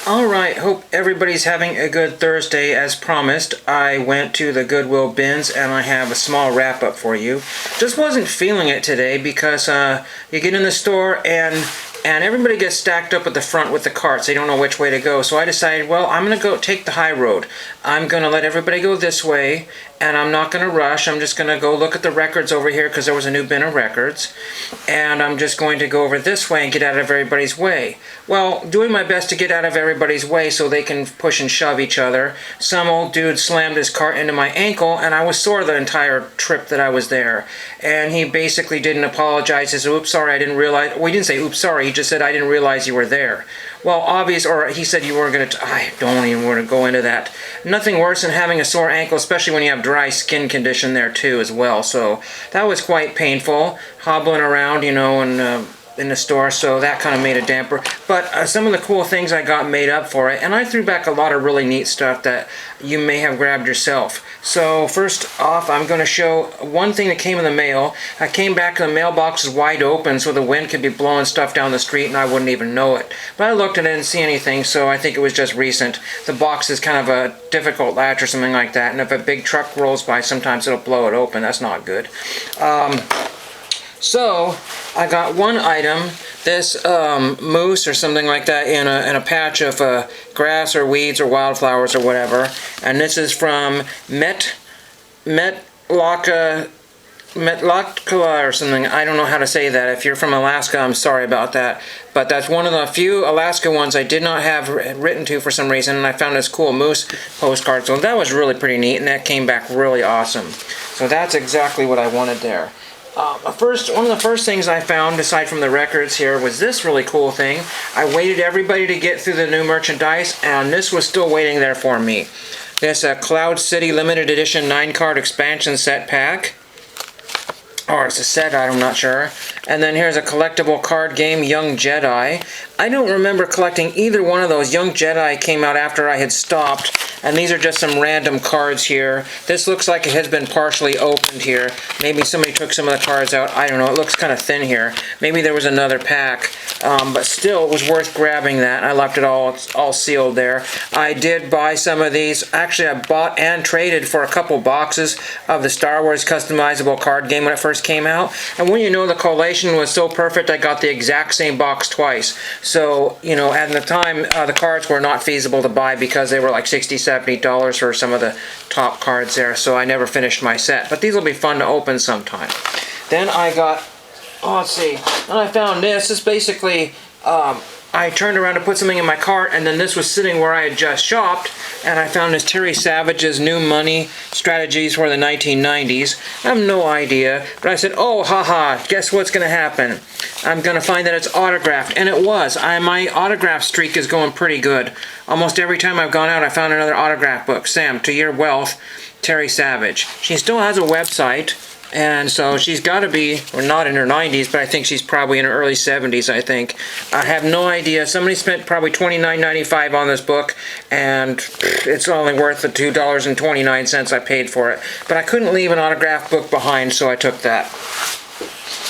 Alright, hope everybody's having a good Thursday. As promised, I went to the Goodwill bins and I have a small wrap-up for you. Just wasn't feeling it today because you get in the store and everybody gets stacked up at the front with the carts. They don't know which way to go. So I decided, well, I'm going to go take the high road. I'm going to let everybody go this way, and I'm not going to rush. I'm just going to go look at the records over here because there was a new bin of records. And I'm just going to go over this way and get out of everybody's way. Well, doing my best to get out of everybody's way so they can push and shove each other. Some old dude slammed his cart into my ankle, and I was sore the entire trip that I was there. And he basically didn't apologize. He said, oops, sorry, I didn't realize. Well, he didn't say, oops, sorry. He just said, I didn't realize you were there. Well, or he said you weren't going to, I don't even want to go into that. Nothing worse than having a sore ankle, especially when you have dry skin condition there too as well. So that was quite painful, hobbling around, you know, and in the store, so that kind of made a damper. But some of the cool things I got made up for it, and I threw back a lot of really neat stuff that you may have grabbed yourself. So first off, I'm going to show one thing that came in the mail. I came back and the mailbox was wide open, so the wind could be blowing stuff down the street and I wouldn't even know it. But I looked and I didn't see anything, so I think it was just recent. The box is kind of a difficult latch or something like that, and if a big truck rolls by, sometimes it'll blow it open. That's not good. So I got one item, this moose or something like that in a patch of grass or weeds or wildflowers or whatever, and this is from Metlakatla or something. I don't know how to say that. If you're from Alaska, I'm sorry about that. But that's one of the few Alaska ones I did not have written to for some reason, and I found this cool moose postcard. So that was really pretty neat, and that came back really awesome. So that's exactly what I wanted there. One of the first things I found, aside from the records here, was this really cool thing. I waited everybody to get through the new merchandise, and this was still waiting there for me. This Cloud City Limited Edition 9-card expansion set pack. Or it's a set, I'm not sure. And then here's a collectible card game, Young Jedi. I don't remember collecting either one of those. Young Jedi came out after I had stopped, and these are just some random cards here. This looks like it has been partially opened here. Maybe somebody took some of the cards out. I don't know. It looks kind of thin here. Maybe there was another pack. But still, it was worth grabbing that. I left it all sealed there. I did buy some of these. Actually, I bought and traded for a couple boxes of the Star Wars customizable card game when it first came out. And when you know the collation was so perfect, I got the exact same box twice. So, you know, at the time, the cards were not feasible to buy because they were like $60, $70 for some of the top cards there. So I never finished my set. But these will be fun to open sometime. Then I got, let's see, then I found this. This basically, I turned around to put something in my cart, and then this was sitting where I had just shopped, and I found this Terry Savage's New Money Strategies for the 1990s. I have no idea, but I said, oh, haha, guess what's going to happen? I'm going to find that it's autographed, and it was. My autograph streak is going pretty good. Almost every time I've gone out, I found another autograph book. Sam, To Your Wealth, Terry Savage. She still has a website. And so she's got to be, or not in her 90s, but I think she's probably in her early 70s, I think. I have no idea. Somebody spent probably $29.95 on this book, and it's only worth the $2.29 I paid for it. But I couldn't leave an autographed book behind, so I took that.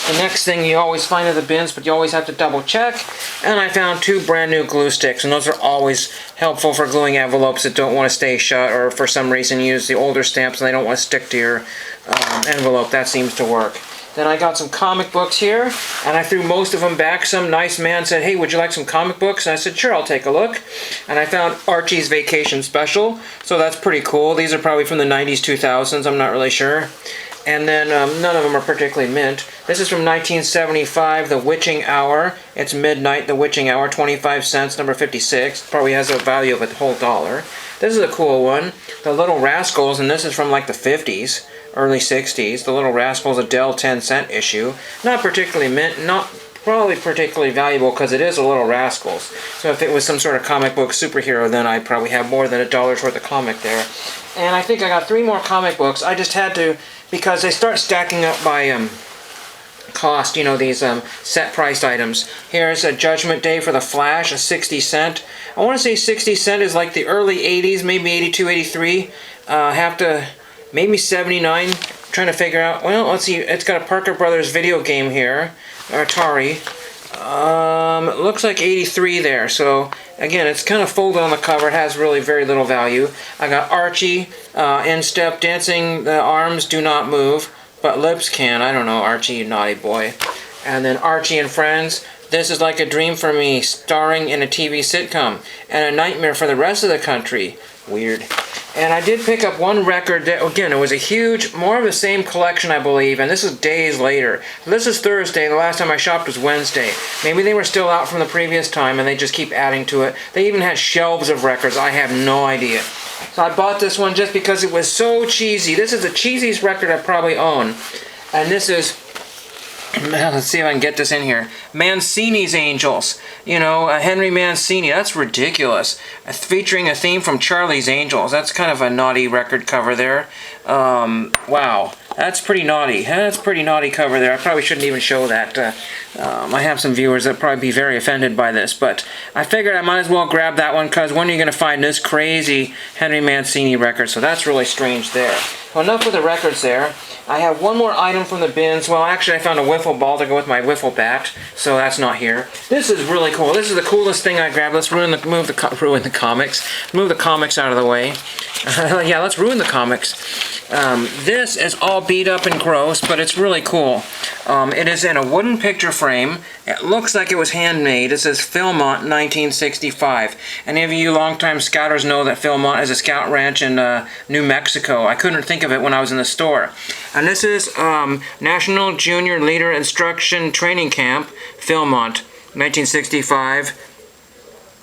The next thing you always find in the bins, but you always have to double check. And I found 2 brand new glue sticks, and those are always helpful for gluing envelopes that don't want to stay shut, or for some reason use the older stamps and they don't want to stick to your envelope. That seems to work. Then I got some comic books here, and I threw most of them back. Some nice man said, hey, would you like some comic books? And I said, sure, I'll take a look. And I found Archie's Vacation Special, so that's pretty cool. These are probably from the 90s, 2000s, I'm not really sure. And then none of them are particularly mint. This is from 1975, The Witching Hour. It's midnight, The Witching Hour, 25 cents, number 56. Probably has a value of a whole dollar. This is a cool one, The Little Rascals, and this is from like the 50s, early 60s. The Little Rascals, a Dell 10-cent issue. Not particularly mint, not probably particularly valuable because it is a Little Rascals. So if it was some sort of comic book superhero, then I'd probably have more than $1 worth of comic there. And I think I got 3 more comic books. I just had to, because they start stacking up by cost, you know, these set priced items. Here's a Judgment Day for the Flash, a 60 cent. I want to say 60 cent is like the early 80s, maybe 82, 83. Have to, maybe 79. Trying to figure out, well, let's see, it's got a Parker Brothers video game here, Atari. It looks like 83 there. So again, it's kind of folded on the cover. It has really very little value. I got Archie, in-step dancing. The arms do not move, but lips can. I don't know, Archie, you naughty boy. And then Archie and Friends. This is like a dream for me, starring in a TV sitcom, and a nightmare for the rest of the country. Weird. And I did pick up one record that, again, it was a huge, more of the same collection, I believe, and this is days later. This is Thursday. The last time I shopped was Wednesday. Maybe they were still out from the previous time, and they just keep adding to it. They even had shelves of records. I have no idea. So I bought this one just because it was so cheesy. This is the cheesiest record I probably own. And this is... let's see if I can get this in here. Mancini's Angels. You know, Henry Mancini. That's ridiculous. Featuring a theme from Charlie's Angels. That's kind of a naughty record cover there. Wow. That's pretty naughty. That's a pretty naughty cover there. I probably shouldn't even show that. I have some viewers that probably be very offended by this, but I figured I might as well grab that one because when are you going to find this crazy Henry Mancini record? So that's really strange there. Well, enough with the records there. I have one more item from the bins. Well, actually, I found a wiffle ball to go with my wiffle bat, so that's not here. This is really cool. This is the coolest thing I grabbed. Let's ruin the comics. Move the comics out of the way. Yeah, let's ruin the comics. This is all beat up and gross, but it's really cool. It is in a wooden picture frame. It looks like it was handmade. It says Philmont 1965. Any of you longtime scouters know that Philmont is a scout ranch in New Mexico. I couldn't think of it when I was in the store. And this is National Junior Leader Instruction Training Camp, Philmont, 1965.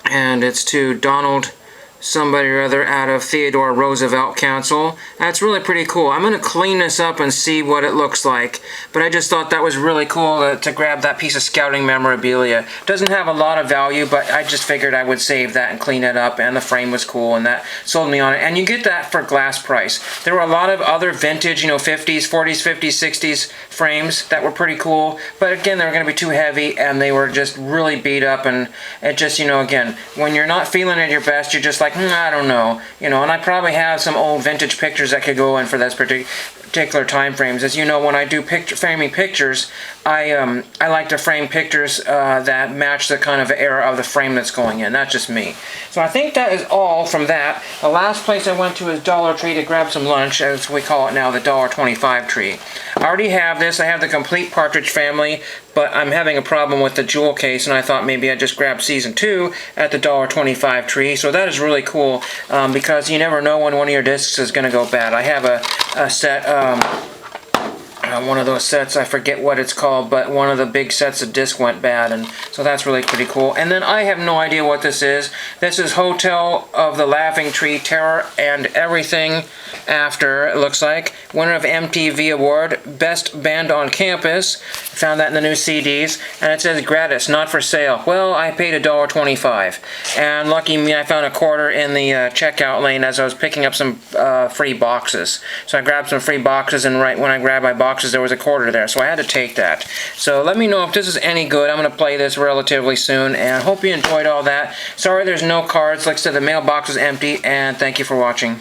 And it's to Donald somebody or other out of Theodore Roosevelt Council. That's really pretty cool. I'm going to clean this up and see what it looks like, but I just thought that was really cool to grab that piece of scouting memorabilia. Doesn't have a lot of value, but I just figured I would save that and clean it up, and the frame was cool, and that sold me on it. And you get that for glass price. There were a lot of other vintage, 50s, 40s, 50s, 60s frames that were pretty cool, but again, they were going to be too heavy, and they were just really beat up, and it just, again, when you're not feeling at your best, you're just like, I don't know, and I probably have some old vintage pictures that could go in for this particular time frames. As you know, when I do framing pictures, I like to frame pictures that match the kind of era of the frame that's going in. That's just me. So I think that is all from that. The last place I went to is Dollar Tree to grab some lunch, as we call it now, the $1.25 tree. I already have this. I have the complete Partridge Family, but I'm having a problem with the jewel case, and I thought maybe I'd just grab Season 2 at the $1.25 tree. So that is really cool, because you never know when one of your discs is going to go bad. I have a set, one of those sets, I forget what it's called, but one of the big sets of disc went bad, and so that's really pretty cool. And then I have no idea what this is. This is Hotel of the Laughing Tree, Terror and Everything After, it looks like. Winner of MTV Award, Best Band on Campus. Found that in the new CDs, and it says gratis, not for sale. Well, I paid $1.25, and lucky me, I found a quarter in the checkout lane as I was picking up some free boxes. So I grabbed some free boxes, and right when I grabbed my boxes, there was a quarter there, so I had to take that. So let me know if this is any good. I'm going to play this relatively soon, and hope you enjoyed all that. Sorry there's no cards. Like I said, the mailbox is empty, and thank you for watching.